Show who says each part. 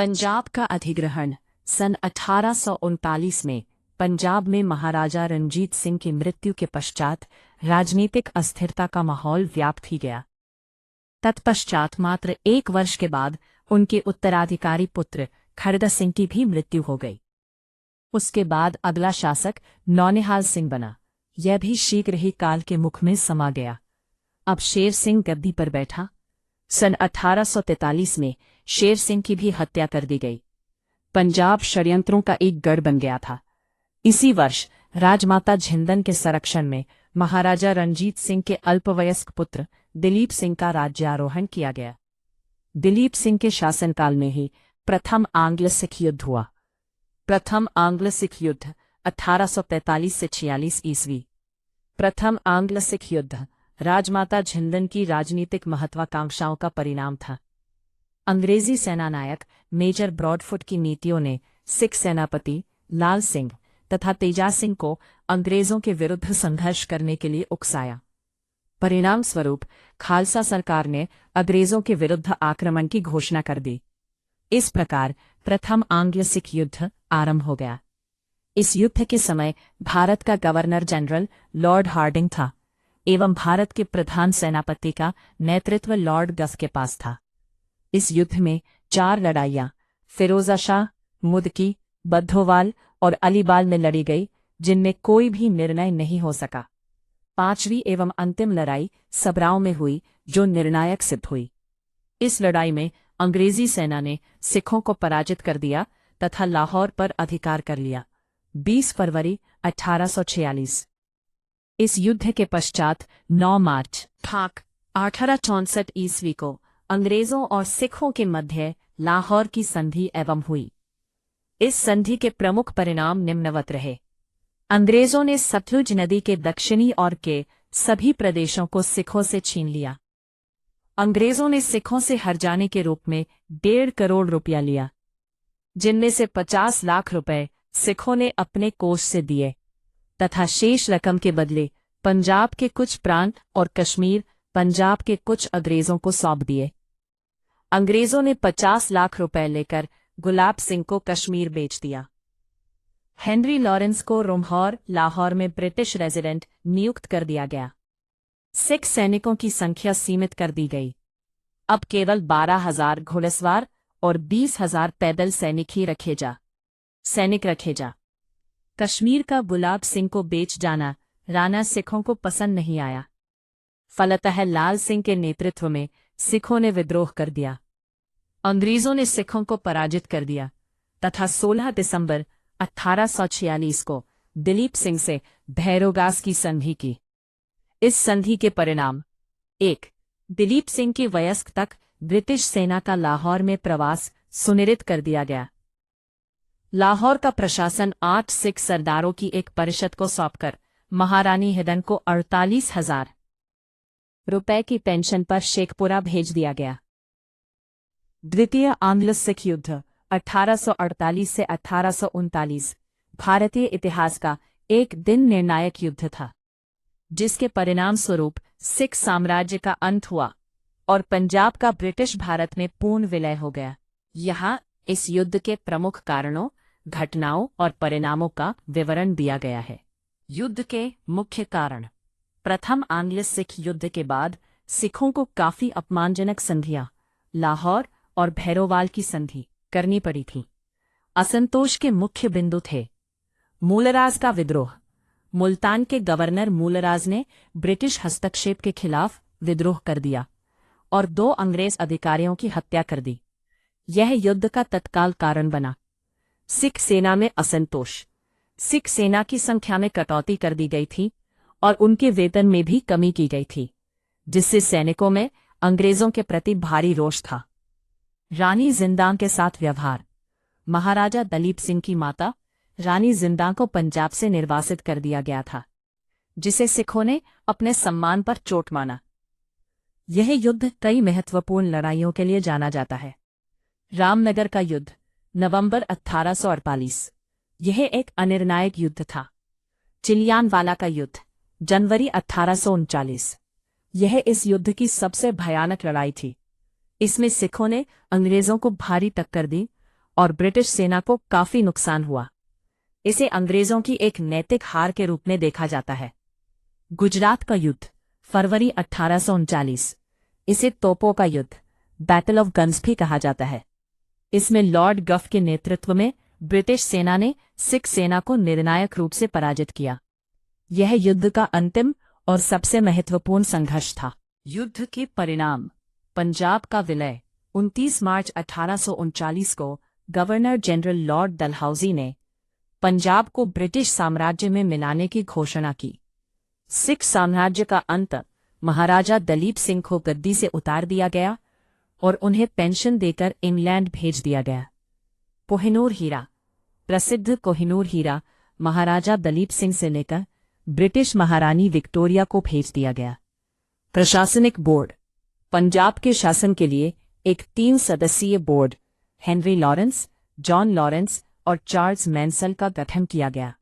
Speaker 1: पंजाब का अधिग्रहण। सन 1839 में पंजाब में महाराजा रणजीत सिंह की मृत्यु के पश्चात राजनीतिक अस्थिरता का माहौल व्याप्त ही गया। तत्पश्चात मात्र 1 वर्ष के बाद उनके उत्तराधिकारी पुत्र खरदा सिंह की भी मृत्यु हो गई। उसके बाद अगला शासक नौनिहाल सिंह बना। यह भी शीघ्र ही काल के मुख में समा गया। अब शेर सिंह गद्दी पर बैठा। सन 1843 में शेर सिंह की भी हत्या कर दी गई। पंजाब षड्यंत्रों का एक गढ़ बन गया था। इसी वर्ष राजमाता झिंदन के संरक्षण में महाराजा रणजीत सिंह के अल्पवयस्क पुत्र दिलीप सिंह का राज्यारोहण किया गया। दिलीप सिंह के शासनकाल में ही प्रथम आंग्ल सिख युद्ध हुआ। प्रथम आंग्ल सिख युद्ध 1845 से 46 ईस्वी। प्रथम आंग्ल सिख युद्ध राजमाता झिंदन की राजनीतिक महत्वाकांक्षाओं का परिणाम था। अंग्रेजी सेनानायक मेजर ब्रॉडफुट की नीतियों ने सिख सेनापति लाल सिंह तथा तेजा सिंह को अंग्रेजों के विरुद्ध संघर्ष करने के लिए उकसाया। परिणाम स्वरूप खालसा सरकार ने अंग्रेजों के विरुद्ध आक्रमण की घोषणा कर दी। इस प्रकार प्रथम आंग्ल सिख युद्ध आरंभ हो गया। इस युद्ध के समय भारत का गवर्नर जनरल लॉर्ड हार्डिंग था एवं भारत के प्रधान सेनापति का नेतृत्व लॉर्ड गफ के पास था। इस युद्ध में 4 लड़ाइयां फिरोजा शाह, मुदकी, बद्धोवाल और अलीबाल में लड़ी गई, जिनमें कोई भी निर्णय नहीं हो सका। 5वीं एवं अंतिम लड़ाई सबराओं में हुई, जो निर्णायक सिद्ध हुई। इस लड़ाई में अंग्रेजी सेना ने सिखों को पराजित कर दिया तथा लाहौर पर अधिकार कर लिया। 20 फरवरी 1846। इस युद्ध के पश्चात 9 मार्च 1864 ईस्वी को अंग्रेजों और सिखों के मध्य लाहौर की संधि एवं हुई। इस संधि के प्रमुख परिणाम निम्नवत रहे। अंग्रेजों ने सतलुज नदी के दक्षिणी ओर के सभी प्रदेशों को सिखों से छीन लिया। अंग्रेजों ने सिखों से हर्जाने के रूप में 1.5 करोड़ रुपया लिया, जिनमें से 50 लाख रुपए सिखों ने अपने कोष से दिए तथा शेष रकम के बदले पंजाब के कुछ प्रांत और कश्मीर पंजाब के कुछ अंग्रेजों को सौंप दिए। अंग्रेजों ने 50 लाख रुपए लेकर गुलाब सिंह को कश्मीर बेच दिया। हेनरी लॉरेंस को रोमहौर लाहौर में ब्रिटिश रेजिडेंट नियुक्त कर दिया गया। सिख सैनिकों की संख्या सीमित कर दी गई। अब केवल 12,000 घोड़सवार और 20,000 पैदल सैनिक रखे जा। कश्मीर का गुलाब सिंह को बेच जाना राणा सिखों को पसंद नहीं आया। फलतः लाल सिंह के नेतृत्व में सिखों ने विद्रोह कर दिया। अंग्रेजों ने सिखों को पराजित कर दिया तथा 16 दिसंबर 1846 को दिलीप सिंह से भैरोगास की संधि की। इस संधि के परिणाम: 1. दिलीप सिंह की वयस्क तक ब्रिटिश सेना का लाहौर में प्रवास सुनिश्चित कर दिया गया। लाहौर का प्रशासन 8 सिख सरदारों की एक परिषद को सौंपकर महारानी हिंदन को 48,000 रुपए की पेंशन पर शेखपुरा भेज दिया गया। द्वितीय आंग्ल सिख युद्ध 1848 से 1839 भारतीय इतिहास का एक दिन निर्णायक युद्ध था, जिसके परिणाम स्वरूप सिख साम्राज्य का अंत हुआ और पंजाब का ब्रिटिश भारत में पूर्ण विलय हो गया। यहाँ इस युद्ध के प्रमुख कारणों, घटनाओं और परिणामों का विवरण दिया गया है। युद्ध के मुख्य कारण: प्रथम आंग्ल सिख युद्ध के बाद सिखों को काफी अपमानजनक संधियां, लाहौर और भैरोवाल की संधि करनी पड़ी थी। असंतोष के मुख्य बिंदु थे: मूलराज का विद्रोह। मुल्तान के गवर्नर मूलराज ने ब्रिटिश हस्तक्षेप के खिलाफ विद्रोह कर दिया और 2 अंग्रेज अधिकारियों की हत्या कर दी। यह युद्ध का तत्काल कारण बना। सिख सेना में असंतोष। सिख सेना की संख्या में कटौती कर दी गई थी और उनके वेतन में भी कमी की गई थी, जिससे सैनिकों में अंग्रेजों के प्रति भारी रोष था। रानी जिंदां के साथ व्यवहार। महाराजा दलीप सिंह की माता रानी जिंदां को पंजाब से निर्वासित कर दिया गया था, जिसे सिखों ने अपने सम्मान पर चोट माना। यह युद्ध कई महत्वपूर्ण लड़ाइयों के लिए जाना जाता है। रामनगर का युद्ध नवंबर 1848। यह एक अनिर्णायक युद्ध था। चिलियानवाला का युद्ध जनवरी 1839। यह इस युद्ध की सबसे भयानक लड़ाई थी। इसमें सिखों ने अंग्रेजों को भारी टक्कर दी और ब्रिटिश सेना को काफी नुकसान हुआ। इसे अंग्रेजों की एक नैतिक हार के रूप में देखा जाता है। गुजरात का युद्ध, फरवरी 1839। इसे तोपों का युद्ध, बैटल ऑफ गन्स भी कहा जाता है। इसमें लॉर्ड गफ के नेतृत्व में ब्रिटिश सेना ने सिख सेना को निर्णायक रूप से पराजित किया। यह युद्ध का अंतिम और सबसे महत्वपूर्ण संघर्ष था। युद्ध के परिणाम। पंजाब का विलय। 29 मार्च 1839 को गवर्नर जनरल लॉर्ड डलहौजी ने पंजाब को ब्रिटिश साम्राज्य में मिलाने की घोषणा की। सिख साम्राज्य का अंत। महाराजा दलीप सिंह को गद्दी से उतार दिया गया और उन्हें पेंशन देकर इंग्लैंड भेज दिया गया। कोहिनूर हीरा। प्रसिद्ध कोहिनूर हीरा महाराजा दलीप सिंह से लेकर ब्रिटिश महारानी विक्टोरिया को भेज दिया गया। प्रशासनिक बोर्ड। पंजाब के शासन के लिए एक 3 सदस्यीय board Henry Lawrence, John Lawrence और चार्ल्स मैंसल का गठन किया गया।